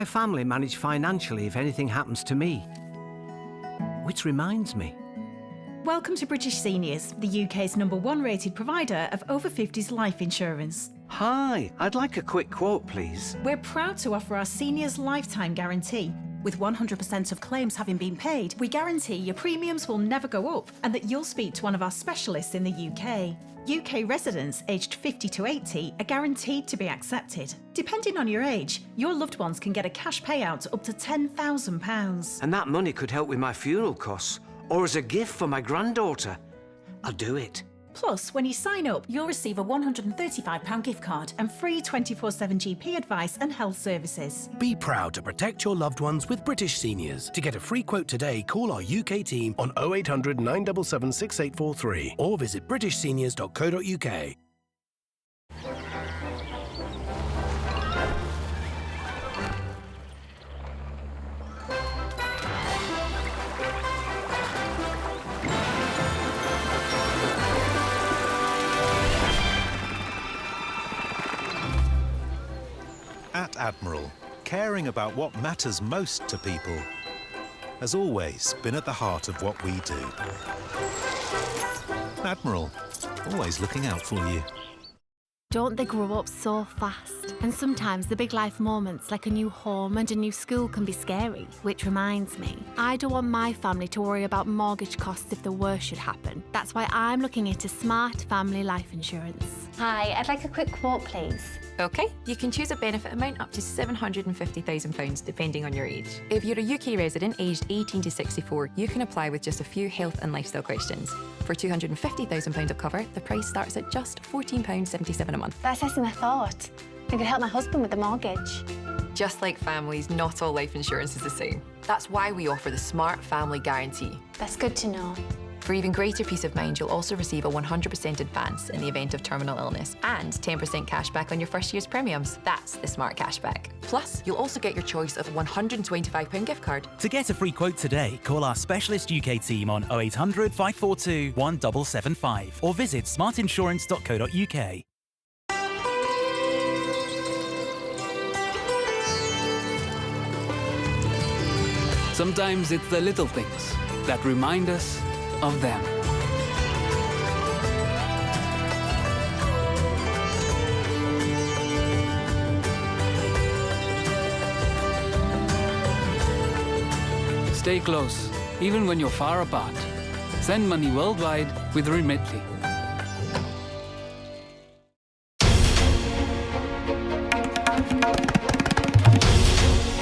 My family manage financially if anything happens to me. Which reminds me. Welcome to British Seniors, the UK's #1 rated provider of over 50s life insurance. Hi, I'd like a quick quote, please. We're proud to offer our seniors lifetime guarantee. With 100% of claims having been paid, we guarantee your premiums will never go up and that you'll speak to one of our specialists in the UK. UK residents aged 50 to 80 are guaranteed to be accepted. Depending on your age, your loved ones can get a cash payout up to £10,000. And that money could help with my funeral costs, or as a gift for my granddaughter. I'll do it. Plus, when you sign up, you'll receive a £135 gift card and free 24/7 GP advice and health services. Be proud to protect your loved ones with British Seniors. To get a free quote today, call our UK team on 0800 977 6843 or visit britishseniors.co.uk. At Admiral, caring about what matters most to people has always been at the heart of what we do. Admiral, always looking out for you. Don't they grow up so fast? And sometimes the big life moments like a new home and a new school can be scary. Which reminds me, I don't want my family to worry about mortgage costs if the worst should happen. That's why I'm looking into smart family life insurance. Hi, I'd like a quick quote, please. OK, you can choose a benefit amount up to £750,000 depending on your age. If you're a UK resident aged 18 to 64, you can apply with just a few health and lifestyle questions. For £250,000 of cover, the price starts at just £14.77 a month. That's less than I thought. I could help my husband with the mortgage. Just like families, not all life insurance is the same. That's why we offer the Smart Family Guarantee. That's good to know. For even greater peace of mind, you'll also receive a 100% advance in the event of terminal illness and 10% cash back on your first year's premiums. That's the Smart Cashback. Plus, you'll also get your choice of a £125 gift card. To get a free quote today, call our specialist UK team on 0800 542 1775 or visit smartinsurance.co.uk. Sometimes it's the little things that remind us of them. Stay close, even when you're far apart. Send money worldwide with Remitly.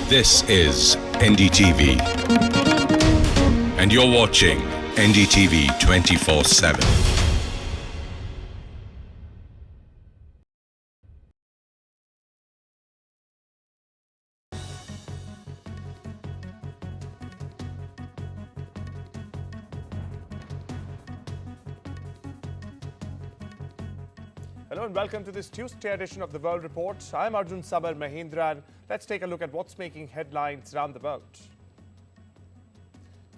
This is NDTV, and you're watching NDTV 24/7. Hello and welcome to this Tuesday edition of the World Report. I'm Arjun, Samar, Mahendran. Let's take a look at what's making headlines around the world.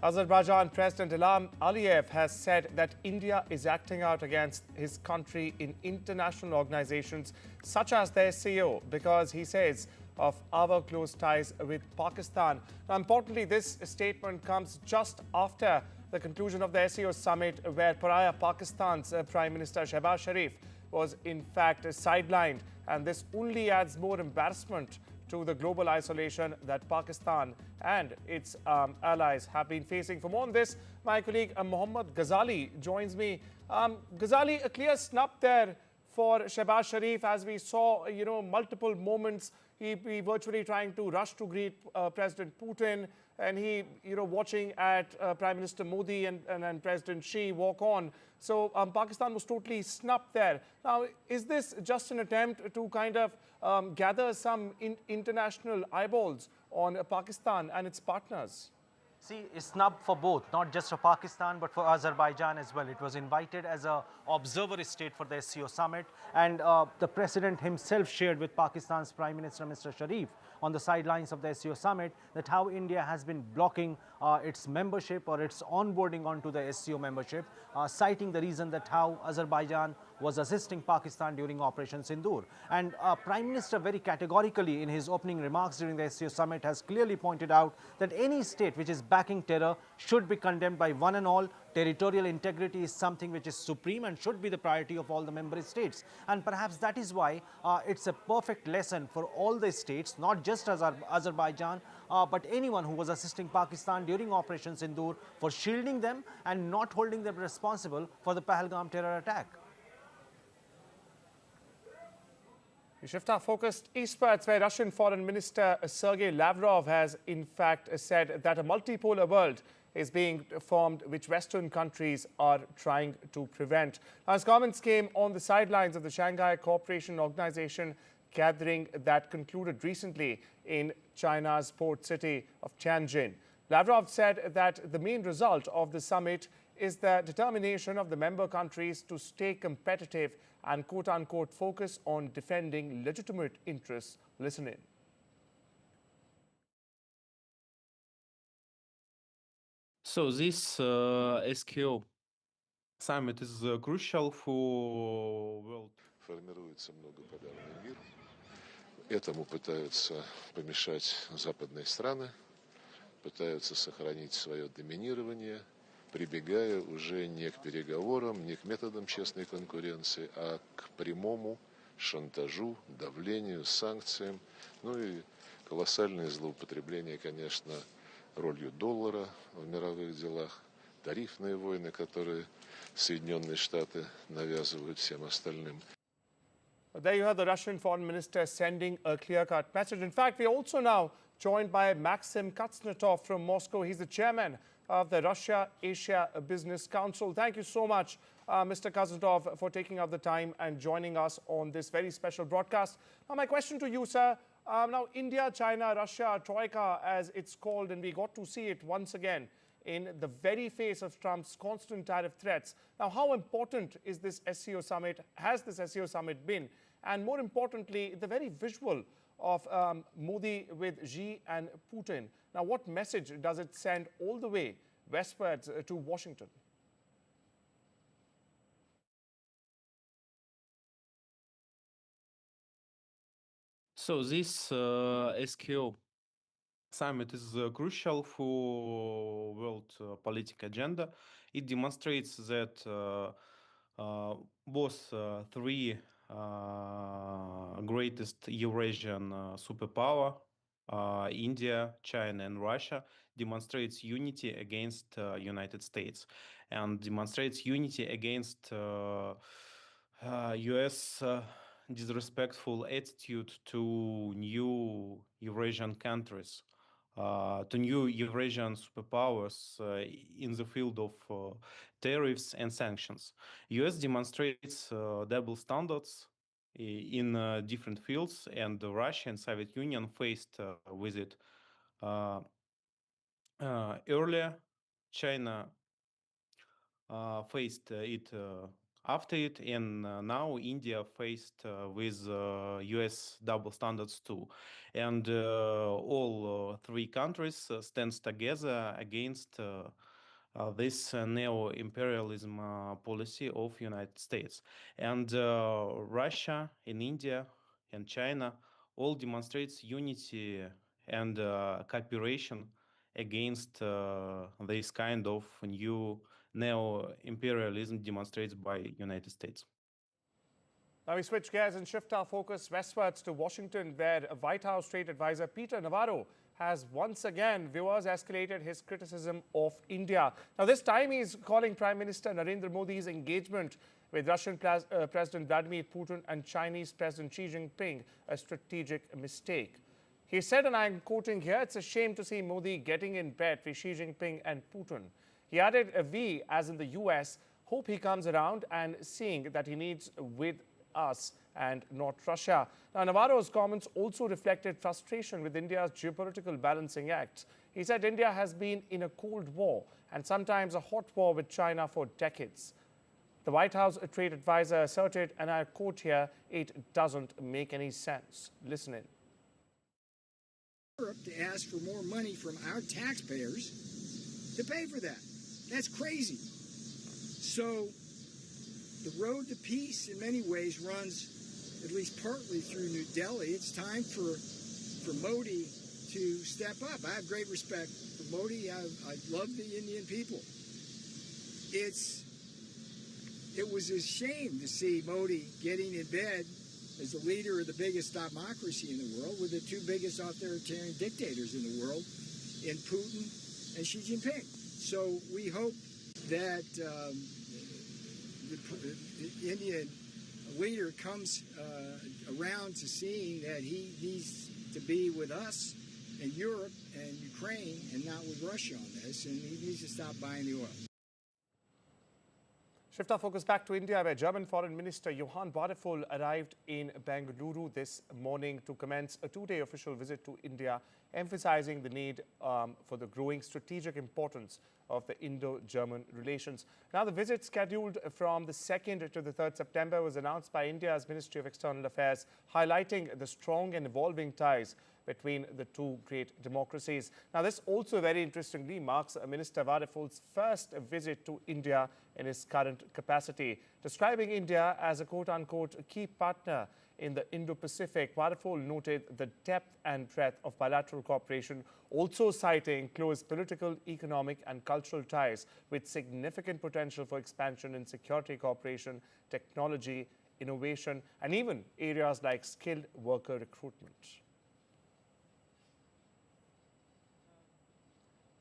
Azerbaijan President Ilham Aliyev has said that India is acting out against his country in international organizations such as the SCO because he says of our close ties with Pakistan. Now, importantly, this statement comes just after the conclusion of the SCO summit where pariah Pakistan's Prime Minister Shehbaz Sharif was in fact sidelined, and this only adds more embarrassment to the global isolation that Pakistan and its allies have been facing. For more on this, my colleague Mohammad Ghazali joins me. Ghazali, a clear snub there for Shehbaz Sharif, as we saw, multiple moments. He virtually trying to rush to greet President Putin, and he, watching at Prime Minister Modi and President Xi walk on. So Pakistan was totally snubbed there. Now, is this just an attempt to kind of gather some international eyeballs on Pakistan and its partners? See, it's snub for both, not just for Pakistan, but for Azerbaijan as well. It was invited as an observer state for the SCO summit, and the president himself shared with Pakistan's Prime Minister, Mr. Sharif, on the sidelines of the SCO summit, that how India has been blocking its membership or its onboarding onto the SCO membership, citing the reason that how Azerbaijan was assisting Pakistan during Operation Sindoor. And Prime Minister very categorically in his opening remarks during the SCO summit has clearly pointed out that any state which is backing terror should be condemned by one and all. Territorial integrity is something which is supreme and should be the priority of all the member states. And perhaps that is why it's a perfect lesson for all the states, not just Azerbaijan, but anyone who was assisting Pakistan during Operation Sindoor, for shielding them and not holding them responsible for the Pahalgam terror attack. We shift our focus eastwards, where Russian Foreign Minister Sergei Lavrov has in fact said that a multipolar world is being formed, which Western countries are trying to prevent. Now, his comments came on the sidelines of the Shanghai Cooperation Organization gathering that concluded recently in China's port city of Tianjin. Lavrov said that the main result of the summit is the determination of the member countries to stay competitive and quote-unquote focus on defending legitimate interests. Listen in. So this SKO summit is crucial for world. Формируется многополярный мир. Этому пытаются помешать западные страны, пытаются сохранить свое доминирование, прибегая уже не к переговорам, не к методам честной конкуренции, а к прямому шантажу, давлению, санкциям, ну и колоссальное злоупотребление, конечно, ролью доллара в мировых делах, тарифные войны, которые Соединенные Штаты навязывают всем остальным. There you have the Russian Foreign Minister sending a clear-cut message. In fact, we're also now joined by Maxim Kuznetsov from Moscow. He's the chairman of the Russia-Asia Business Council. Thank you so much, Mr. Kuznetsov, for taking out the time and joining us on this very special broadcast. Now, my question to you, sir. Now, India, China, Russia, Troika, as it's called, and we got to see it once again in the very face of Trump's constant tariff threats. Now, how important is this SCO summit? Has this SCO summit been? And more importantly, the very visual of Modi with Xi and Putin. Now, what message does it send all the way westwards to Washington? So this SKO summit is crucial for world political agenda. It demonstrates that both three greatest Eurasian superpower, India, China, and Russia, demonstrates unity against United States and demonstrates unity against U.S. disrespectful attitude to new Eurasian countries, to new Eurasian superpowers in the field of tariffs and sanctions. US demonstrates double standards in different fields, and Russia and Soviet Union faced with it earlier. China faced it after it, and now India faced with US double standards too. And all three countries stands together against this neo-imperialism policy of United States. And Russia and India and China all demonstrates unity and cooperation against this kind of new neo-imperialism demonstrated by United States. Now we switch gears and shift our focus westwards to Washington, where White House trade advisor Peter Navarro has once again, viewers, escalated his criticism of India. Now this time he's calling Prime Minister Narendra Modi's engagement with Russian President Vladimir Putin and Chinese President Xi Jinping a strategic mistake. He said, and I'm quoting here, "It's a shame to see Modi getting in bed with Xi Jinping and Putin." He added, "We, as in the US, hope he comes around and seeing that he needs with us and not Russia." Now, Navarro's comments also reflected frustration with India's geopolitical balancing act. He said India has been in a cold war and sometimes a hot war with China for decades. The White House trade advisor asserted, and I quote here, "It doesn't make any sense." Listen in. To ask for more money from our taxpayers to pay for that. That's crazy. So the road to peace in many ways runs at least partly through New Delhi. It's time for Modi to step up. I have great respect for Modi. I love the Indian people. It was a shame to see Modi getting in bed as the leader of the biggest democracy in the world with the two biggest authoritarian dictators in the world, in Putin and Xi Jinping. So we hope that the Indian leader comes around to seeing that he needs to be with us and Europe and Ukraine and not with Russia on this, and he needs to stop buying the oil. Shift our focus back to India, where German Foreign Minister Johann Wadephul arrived in Bengaluru this morning to commence a two-day official visit to India, emphasizing the need for the growing strategic importance of the Indo-German relations. Now, the visit, scheduled from the 2nd to the 3rd September, was announced by India's Ministry of External Affairs, highlighting the strong and evolving ties between the two great democracies. Now, this also very interestingly marks Minister Wadephul's first visit to India in his current capacity. Describing India as a quote-unquote key partner in the Indo-Pacific, Wadephul noted the depth and breadth of bilateral cooperation, also citing close political, economic and cultural ties with significant potential for expansion in security cooperation, technology, innovation, and even areas like skilled worker recruitment.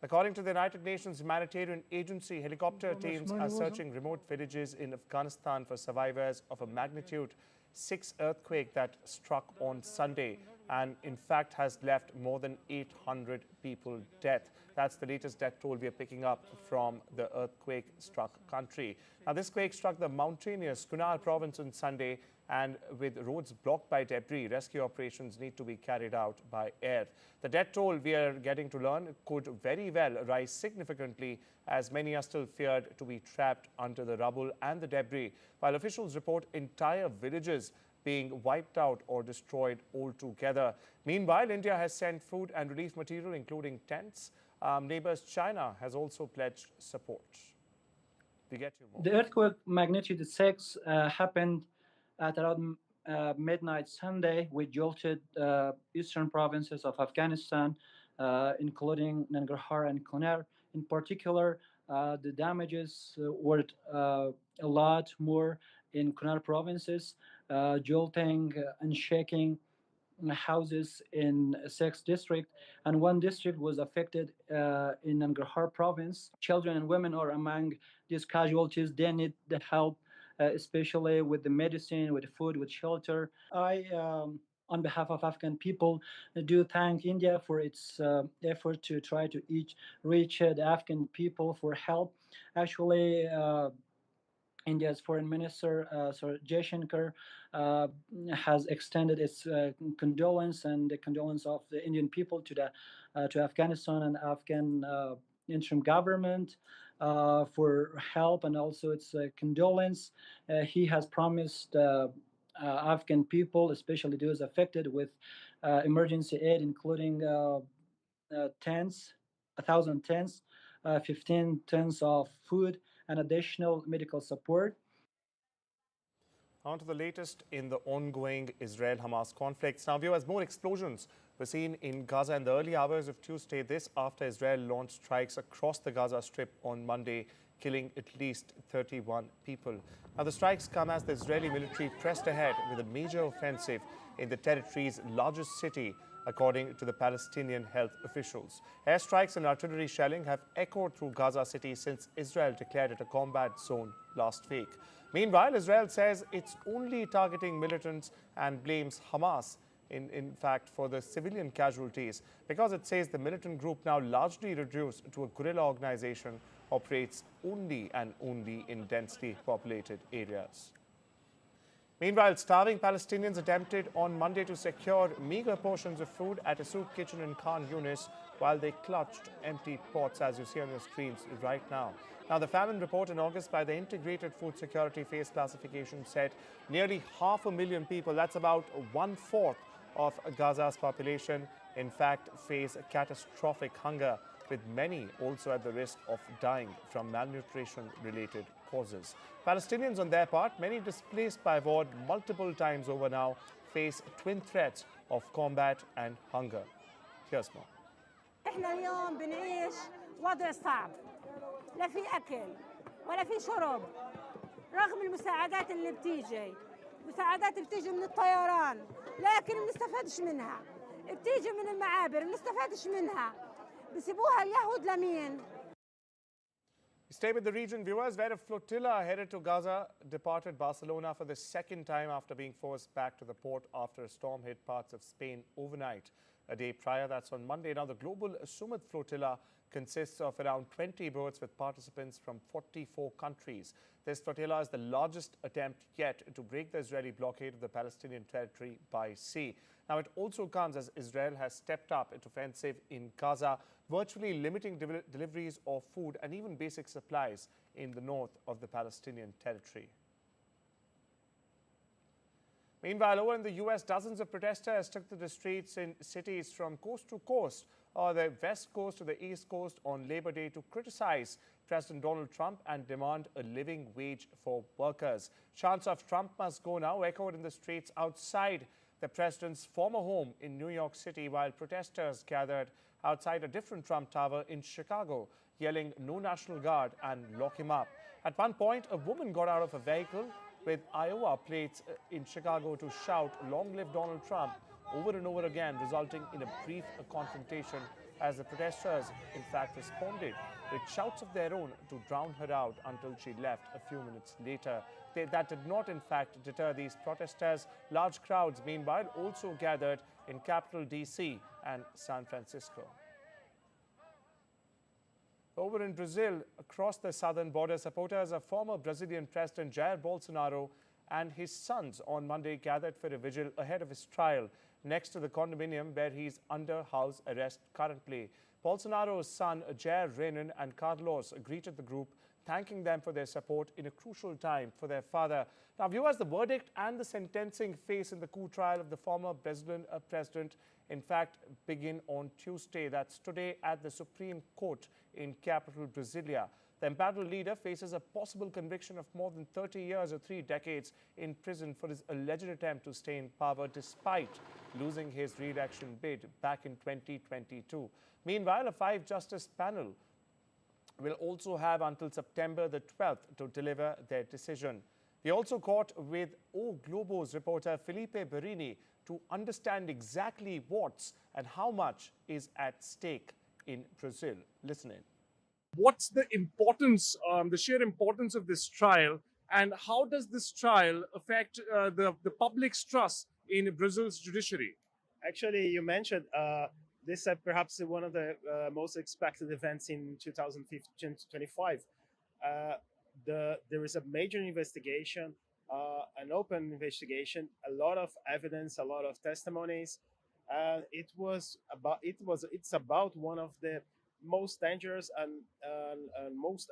According to the United Nations Humanitarian Agency, helicopter teams are searching remote villages in Afghanistan for survivors of a magnitude 6 earthquake that struck on Sunday and in fact has left more than 800 people dead. That's the latest death toll we are picking up from the earthquake-struck country. Now, this quake struck the mountainous Kunar province on Sunday, and with roads blocked by debris, rescue operations need to be carried out by air. The death toll, we are getting to learn, could very well rise significantly, as many are still feared to be trapped under the rubble and the debris, while officials report entire villages being wiped out or destroyed altogether. Meanwhile, India has sent food and relief material, including tents. Neighbors China has also pledged support. We get you more. The earthquake magnitude 6 happened at around midnight Sunday, which jolted eastern provinces of Afghanistan, including Nangarhar and Kunar. In particular, the damages were a lot more in Kunar provinces, jolting and shaking houses in 6 districts, and 1 district was affected in Nangarhar province. Children and women are among these casualties. They need the help, especially with the medicine, with the food, with shelter. I, on behalf of Afghan people, do thank India for its effort to try to reach the Afghan people for help. Actually, India's Foreign Minister, Jaishankar, has extended its condolence and the condolence of the Indian people to Afghanistan and Afghan interim government for help, and also its condolence. He has promised Afghan people, especially those affected, with emergency aid, including tents, 1,000 tents, 15 tons of food, and additional medical support. On to the latest in the ongoing Israel-Hamas conflicts. Now, viewers, more explosions were seen in Gaza in the early hours of Tuesday. This after Israel launched strikes across the Gaza Strip on Monday, killing at least 31 people. Now, the strikes come as the Israeli military pressed ahead with a major offensive in the territory's largest city, according to the Palestinian health officials. Airstrikes and artillery shelling have echoed through Gaza City since Israel declared it a combat zone last week. Meanwhile, Israel says it's only targeting militants and blames Hamas, in fact, for the civilian casualties, because it says the militant group, now largely reduced to a guerrilla organization, operates only and only in densely populated areas. Meanwhile, starving Palestinians attempted on Monday to secure meager portions of food at a soup kitchen in Khan Yunis while they clutched empty pots, as you see on your screens right now. Now, the famine report in August by the Integrated Food Security Phase Classification said nearly 500,000 people, that's about 1/4 of Gaza's population, in fact, face catastrophic hunger. with many also at the risk of dying from malnutrition-related causes. Palestinians on their part, many displaced by war multiple times over now, face twin threats of combat and hunger. Here's more. احنا اليوم بنعيش وضع صعب، لا في اكل ولا في شرب، رغم المساعدات اللي بتيجي، مساعدات بتيجي من الطيران، لكن ما بنستفادش منها، بتيجي من المعابر، ما بنستفادش منها، بيسيبوها اليهود لمين؟ Stay with the region, viewers, where a flotilla headed to Gaza departed Barcelona for the second time after being forced back to the port after a storm hit parts of Spain overnight. A day prior, that's on Monday. Now, the global Sumud flotilla consists of around 20 boats with participants from 44 countries. This flotilla is the largest attempt yet to break the Israeli blockade of the Palestinian territory by sea. Now, it also comes as Israel has stepped up its offensive in Gaza, virtually limiting deliveries of food and even basic supplies in the north of the Palestinian territory. Meanwhile, over in the U.S., dozens of protesters took to the streets in cities from coast to coast, or the west coast to the east coast on Labor Day to criticize President Donald Trump and demand a living wage for workers. Chants of Trump must go now echoed in the streets outside the president's former home in New York City, while protesters gathered outside a different Trump tower in Chicago, yelling "No National Guard" and "Lock him up." At one point, a woman got out of a vehicle with Iowa plates in Chicago to shout "Long live Donald Trump" over and over again, resulting in a brief confrontation as the protesters in fact responded with shouts of their own to drown her out until she left a few minutes later. That did not in fact deter these protesters. Large crowds meanwhile also gathered in capital DC and San Francisco. Over in Brazil, across the southern border, supporters of former Brazilian President Jair Bolsonaro and his sons on Monday gathered for a vigil ahead of his trial next to the condominium where he's under house arrest currently. Bolsonaro's son, Jair Renan and Carlos, greeted the group, thanking them for their support in a crucial time for their father. Now, viewers, the verdict and the sentencing phase in the coup trial of the former Brazilian president, in fact, begin on Tuesday. That's today at the Supreme Court in capital Brasilia. The embattled leader faces a possible conviction of more than 30 years or 3 decades in prison for his alleged attempt to stay in power despite losing his re-election bid back in 2022. Meanwhile, a 5-justice panel will also have until September the 12th to deliver their decision. We also caught with O Globo's reporter Felipe Berini to understand exactly what's and how much is at stake in Brazil. Listen in. What's the importance, the sheer importance of this trial, and how does this trial affect the public's trust in Brazil's judiciary? Actually, you mentioned this is perhaps one of the most expected events in 2025. There is a major investigation, an open investigation, a lot of evidence, a lot of testimonies. It's about one of the most dangerous and most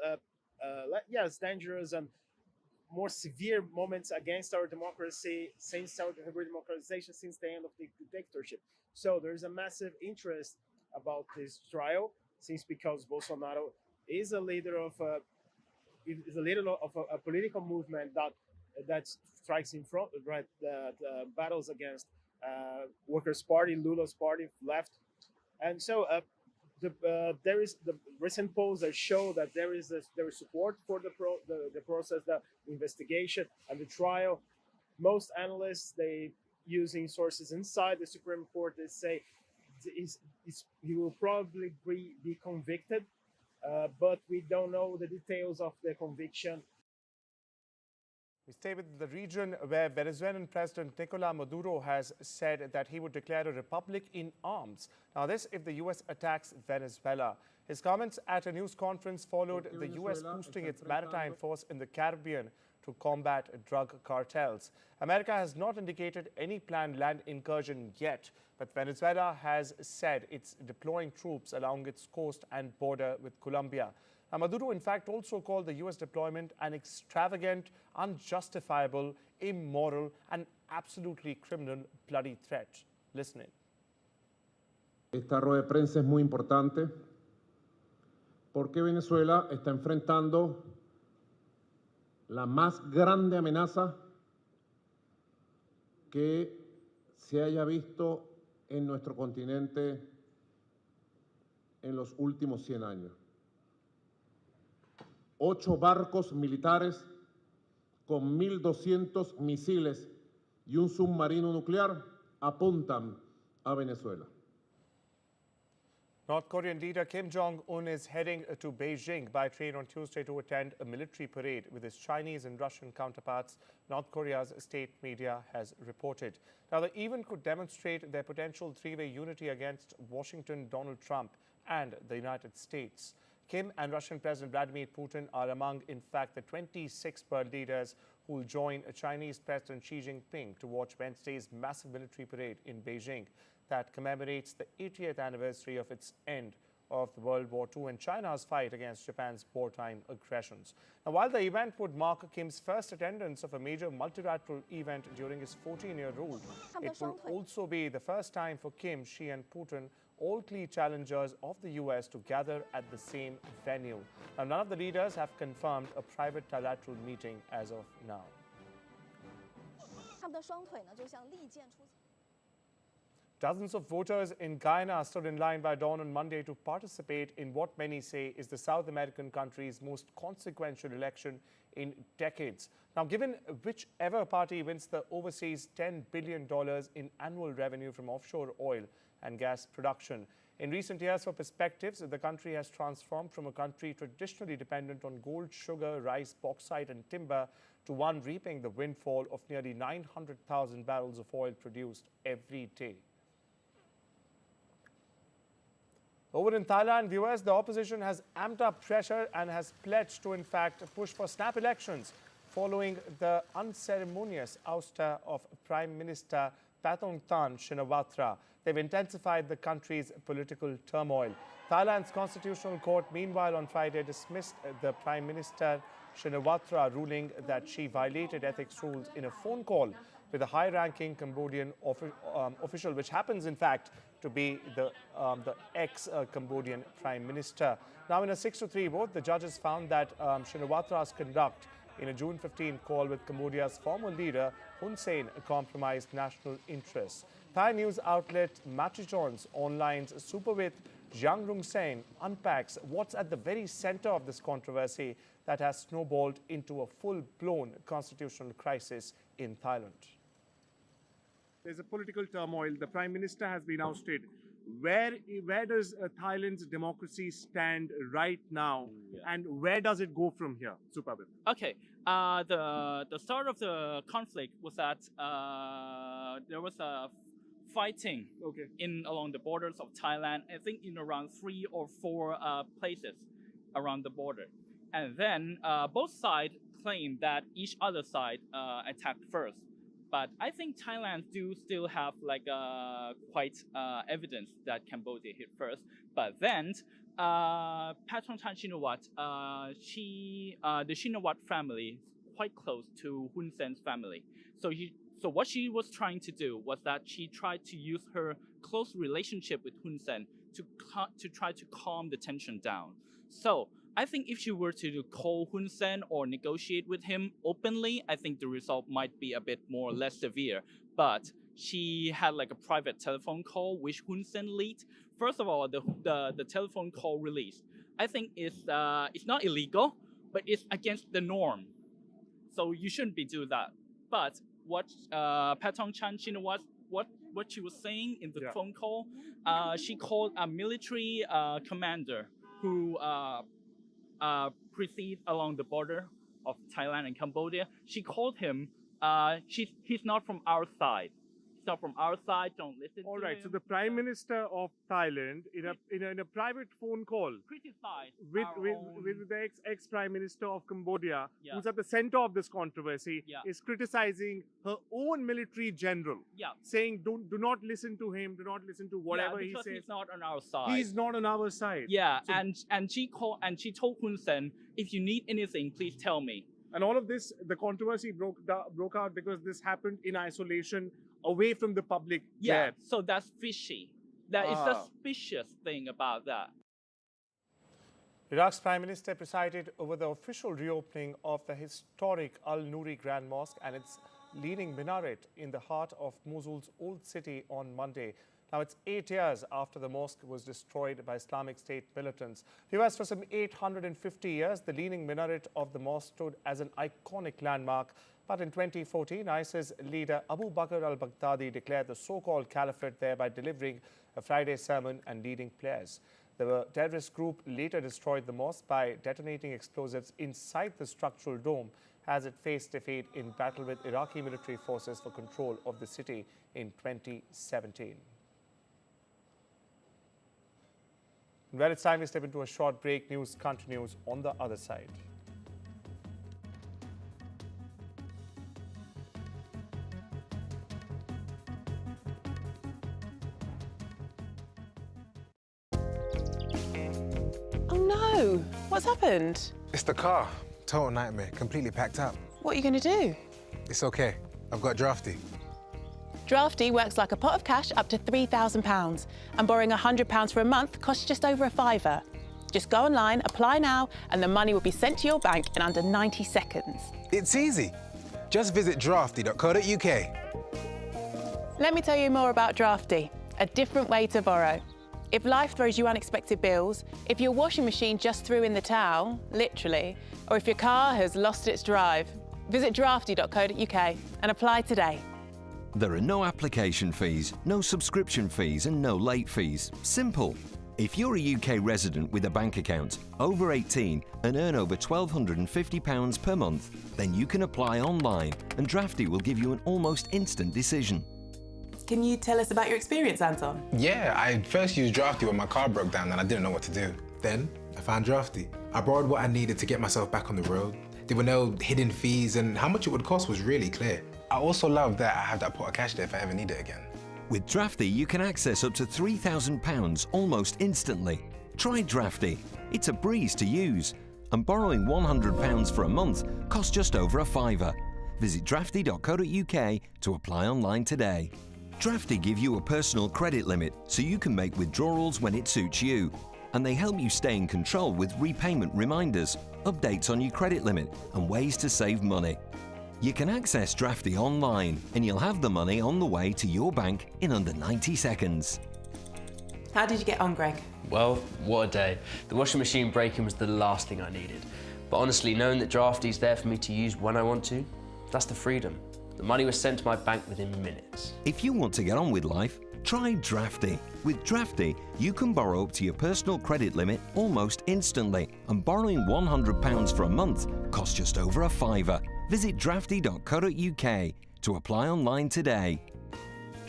dangerous and more severe moments against our democracy since our democratization, since the end of the dictatorship. So there is a massive interest about this trial, because Bolsonaro is a leader of a political movement that strikes in front, right? That battles against Workers' Party, Lula's party, left, and so. There is the recent polls that show that there is support for the process, the investigation, and the trial. Most analysts, they using sources inside the Supreme Court, they say he will probably be convicted, but we don't know the details of the conviction. We stay with the region where Venezuelan President Nicolás Maduro has said that he would declare a republic in arms. Now, this if the U.S. attacks Venezuela. His comments at a news conference followed the U.S. boosting its maritime force in the Caribbean to combat drug cartels. America has not indicated any planned land incursion yet, but Venezuela has said it's deploying troops along its coast and border with Colombia. Now, Maduro, in fact, also called the U.S. deployment an extravagant, unjustifiable, immoral, and absolutely criminal bloody threat. Listen in. Esta rueda de prensa es muy importante porque Venezuela está enfrentando la más grande amenaza que se haya visto en nuestro continente en los últimos 100 años. 8 barcos militares con 1.200 misiles y un submarino nuclear apuntan a Venezuela. North Korean leader Kim Jong-un is heading to Beijing by train on Tuesday to attend a military parade with his Chinese and Russian counterparts, North Korea's state media has reported. Now, the event could demonstrate their potential three-way unity against Washington, Donald Trump, and the United States. Kim and Russian President Vladimir Putin are among, in fact, the 26 world leaders who will join Chinese President Xi Jinping to watch Wednesday's massive military parade in Beijing that commemorates the 80th anniversary of its end of World War II and China's fight against Japan's wartime aggressions. Now, while the event would mark Kim's first attendance of a major multilateral event during his 14-year rule, it will also be the first time for Kim, Xi and Putin, all key challengers of the US, to gather at the same venue. Now, none of the leaders have confirmed a private trilateral meeting as of now. Dozens of voters in Guyana stood in line by dawn on Monday to participate in what many say is the South American country's most consequential election in decades. Now, given whichever party wins the overseas $10 billion in annual revenue from offshore oil and gas production. In recent years, for perspectives, the country has transformed from a country traditionally dependent on gold, sugar, rice, bauxite and timber to one reaping the windfall of nearly 900,000 barrels of oil produced every day. Over in Thailand, viewers, the opposition has amped up pressure and has pledged to, in fact, push for snap elections following the unceremonious ouster of Prime Minister Pathongtham Shinawatra. They've intensified the country's political turmoil. Thailand's constitutional court, meanwhile, on Friday dismissed the Prime Minister Shinawatra, ruling that she violated ethics rules in a phone call with a high-ranking Cambodian official, which happens, in fact, to be the ex-Cambodian Prime Minister. Now, in a 6-3 vote, the judges found that Shinawatra's conduct in a June 15 call with Cambodia's former leader, Hun Sen, compromised national interests. Thai news outlet Machichon's online's Superwith Jiang Rung Sen unpacks what's at the very center of this controversy that has snowballed into a full-blown constitutional crisis in Thailand. There's a political turmoil. The Prime Minister has been ousted. Where does Thailand's democracy stand right now, and where does it go from here? Supabit. Okay, the start of the conflict was that there was a fighting along the borders of Thailand. I think in around 3 or 4 places around the border, and then both sides claimed that each other side attacked first. But I think Thailand do still have like quite evidence that Cambodia hit first. But then Pathongtham Shinawatra, the Shinawatra family is quite close to Hun Sen's family. So what she was trying to do was that she tried to use her close relationship with Hun Sen to try to calm the tension down. So I think if she were to call Hun Sen or negotiate with him openly, I think the result might be a bit more less severe. But she had like a private telephone call which Hun Sen leaked. First of all, the telephone call released, I think it's not illegal, but it's against the norm. So you shouldn't be doing that. But what Pathongtham Shinawatra, what she was saying in the phone call, she called a military commander who proceed along the border of Thailand and Cambodia. She called him, he's not from our side. He's not from our side, don't listen to him. All right, so the Prime Minister of Thailand, in a private phone call with the ex-Prime Minister of Cambodia, who's at the center of this controversy, is criticizing her own military general, saying do not listen to him, do not listen to whatever he says. Because he's not on our side. He's not on our side. Yeah, so, and she told Hun Sen, if you need anything, please tell me. And all of this, the controversy broke out because this happened in isolation, away from the public. Yeah, so that's fishy. That is the suspicious thing about that. Iraq's Prime Minister presided over the official reopening of the historic Al-Nouri Grand Mosque and its leaning minaret in the heart of Mosul's old city on Monday. Now, it's 8 years after the mosque was destroyed by Islamic State militants. Viewers, for some 850 years, the leaning minaret of the mosque stood as an iconic landmark. But in 2014, ISIS leader Abu Bakr al-Baghdadi declared the so-called caliphate there by delivering a Friday sermon and leading prayers. The terrorist group later destroyed the mosque by detonating explosives inside the structural dome as it faced defeat in battle with Iraqi military forces for control of the city in 2017. Well, it's time we step into a short break. News continues on the other side. Oh no! What's happened? It's the car. Total nightmare. Completely packed up. What are you going to do? It's okay. I've got Drafty. Drafty works like a pot of cash up to £3,000, and borrowing £100 for a month costs just over a fiver. Just go online, apply now, and the money will be sent to your bank in under 90 seconds. It's easy. Just visit drafty.co.uk. Let me tell you more about Drafty, a different way to borrow. If life throws you unexpected bills, if your washing machine just threw in the towel, literally, or if your car has lost its drive, visit drafty.co.uk and apply today. There are no application fees, no subscription fees and no late fees. Simple. If you're a UK resident with a bank account, over 18 and earn over £1,250 per month, then you can apply online and Drafty will give you an almost instant decision. Can you tell us about your experience, Anton? Yeah, I first used Drafty when my car broke down and I didn't know what to do. Then I found Drafty. I borrowed what I needed to get myself back on the road. There were no hidden fees and how much it would cost was really clear. I also love that I have that pot of cash there if I ever need it again. With Drafty, you can access up to £3,000 almost instantly. Try Drafty. It's a breeze to use. And borrowing £100 for a month costs just over a fiver. Visit drafty.co.uk to apply online today. Drafty give you a personal credit limit so you can make withdrawals when it suits you. And they help you stay in control with repayment reminders, updates on your credit limit and ways to save money. You can access Drafty online and you'll have the money on the way to your bank in under 90 seconds. How did you get on, Greg? Well, what a day. The washing machine breaking was the last thing I needed. But honestly, knowing that Drafty's there for me to use when I want to, that's the freedom. The money was sent to my bank within minutes. If you want to get on with life, try Drafty. With Drafty, you can borrow up to your personal credit limit almost instantly, and borrowing £100 for a month costs just over a fiver. Visit drafty.co.uk to apply online today.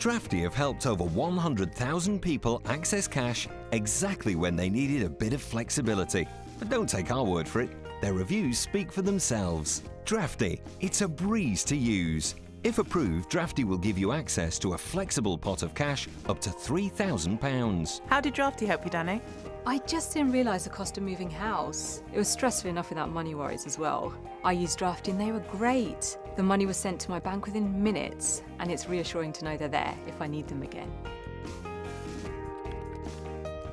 Drafty have helped over 100,000 people access cash exactly when they needed a bit of flexibility. But don't take our word for it. Their reviews speak for themselves. Drafty, it's a breeze to use. If approved, Drafty will give you access to a flexible pot of cash up to £3,000. How did Drafty help you, Danny? I just didn't realise the cost of moving house. It was stressful enough without money worries as well. I used Drafty and they were great. The money was sent to my bank within minutes, and it's reassuring to know they're there if I need them again.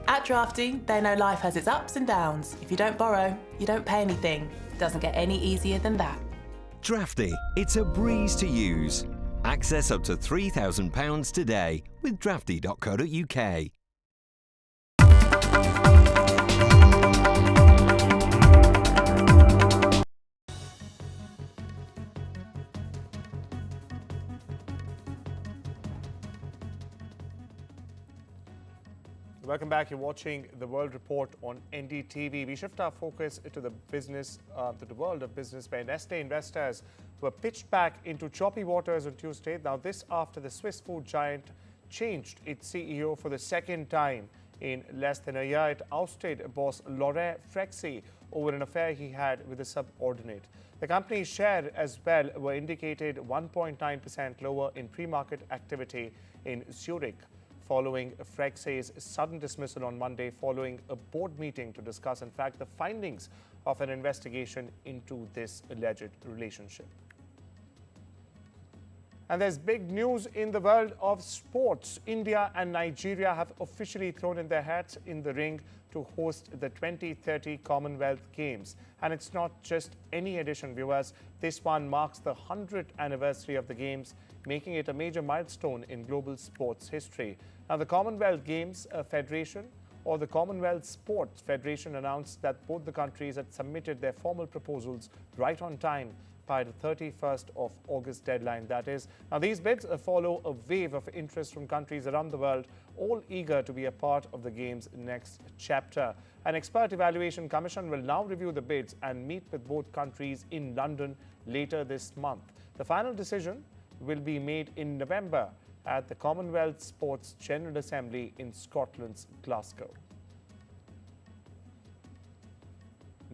At Drafty, they know life has its ups and downs. If you don't borrow, you don't pay anything. It doesn't get any easier than that. Drafty, it's a breeze to use. Access up to £3,000 today with drafty.co.uk. Welcome back. You're watching The World Report on NDTV. We shift our focus to the business, to the world of business, where Nestle investors were pitched back into choppy waters on Tuesday. Now, this after the Swiss food giant changed its CEO for the second time in less than a year. It ousted boss Laurent Frexy over an affair he had with a subordinate. The company's share as well were indicated 1.9% lower in pre-market activity in Zurich, following Frexy's sudden dismissal on Monday following a board meeting to discuss, in fact, the findings of an investigation into this alleged relationship. And there's big news in the world of sports. India and Nigeria have officially thrown in their hats in the ring to host the 2030 Commonwealth Games. And it's not just any edition, viewers. This one marks the 100th anniversary of the Games, making it a major milestone in global sports history. Now, the Commonwealth Games Federation or the Commonwealth Sports Federation announced that both the countries had submitted their formal proposals right on time by the 31st of August deadline, that is. Now, these bids follow a wave of interest from countries around the world, all eager to be a part of the Games' next chapter. An expert evaluation commission will now review the bids and meet with both countries in London later this month. The final decision will be made in November at the Commonwealth Sports General Assembly in Scotland's Glasgow.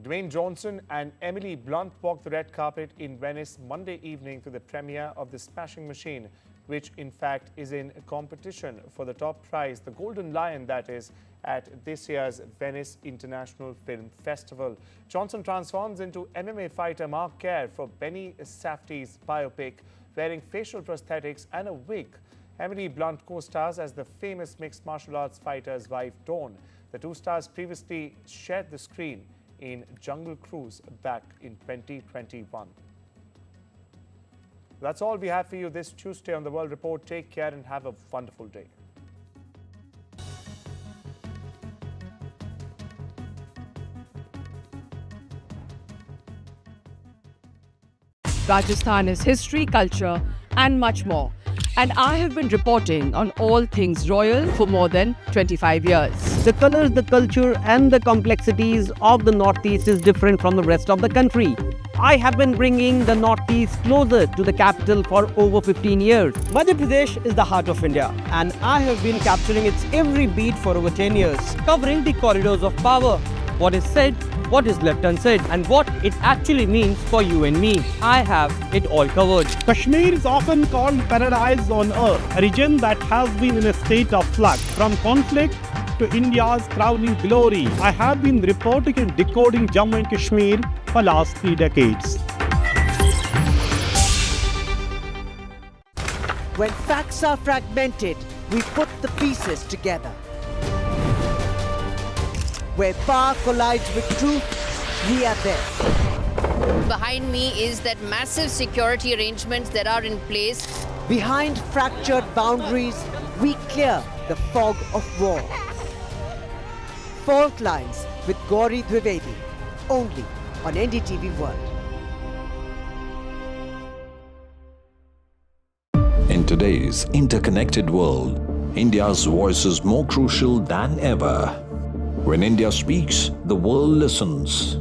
Dwayne Johnson and Emily Blunt walked the red carpet in Venice Monday evening to the premiere of The Smashing Machine, which in fact is in competition for the top prize, the Golden Lion, that is, at this year's Venice International Film Festival. Johnson transforms into MMA fighter Mark Kerr for Benny Safdie's biopic, wearing facial prosthetics and a wig. Emily Blunt co-stars as the famous mixed martial arts fighter's wife, Dawn. The two stars previously shared the screen in Jungle Cruise back in 2021. That's all we have for you this Tuesday on The World Report. Take care and have a wonderful day. Rajasthan is history, culture, and much more. And I have been reporting on all things royal for more than 25 years. The colors, the culture, and the complexities of the Northeast is different from the rest of the country. I have been bringing the Northeast closer to the capital for over 15 years. Madhya Pradesh is the heart of India, and I have been capturing its every beat for over 10 years. Covering the corridors of power, what is said, what is left unsaid, and what it actually means for you and me. I have it all covered. Kashmir is often called paradise on earth, a region that has been in a state of flux. From conflict to India's crowning glory, I have been reporting and decoding Jammu and Kashmir for last 3 decades. When facts are fragmented, we put the pieces together. Where power collides with truth, we are there. Behind me is that massive security arrangements that are in place. Behind fractured boundaries, we clear the fog of war. Fault lines with Gauri Dwivedi, only on NDTV World. In today's interconnected world, India's voice is more crucial than ever. When India speaks, the world listens.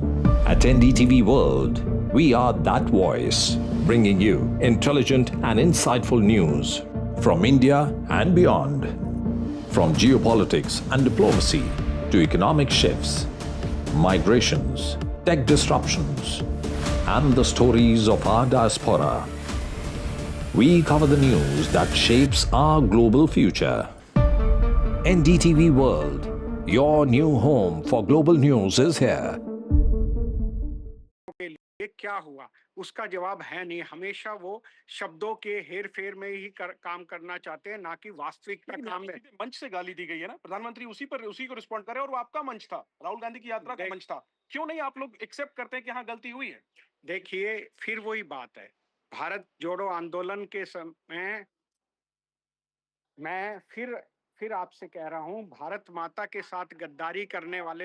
At NDTV World, we are that voice, bringing you intelligent and insightful news from India and beyond. From geopolitics and diplomacy to economic shifts, migrations, tech disruptions, and the stories of our diaspora. We cover the news that shapes our global future. NDTV World. Your new home for global news is here. ये क्या हुआ उसका जवाब है नहीं हमेशा वो शब्दों के हेर फेर में ही काम करना चाहते हैं ना कि वास्तविकता काम में मंच से गाली दी गई है ना प्रधानमंत्री उसी को रिस्पॉन्ड करे और वो आपका मंच था राहुल गांधी की यात्रा का मंच था क्यों नहीं आप लोग एक्सेप्ट करते हैं कि हाँ गलती हुई है देखिए फिर वही बात है भारत जोड़ो आंदोलन के समय मैं फिर आपसे कह रहा हूं भारत माता के साथ गद्दारी करने वाले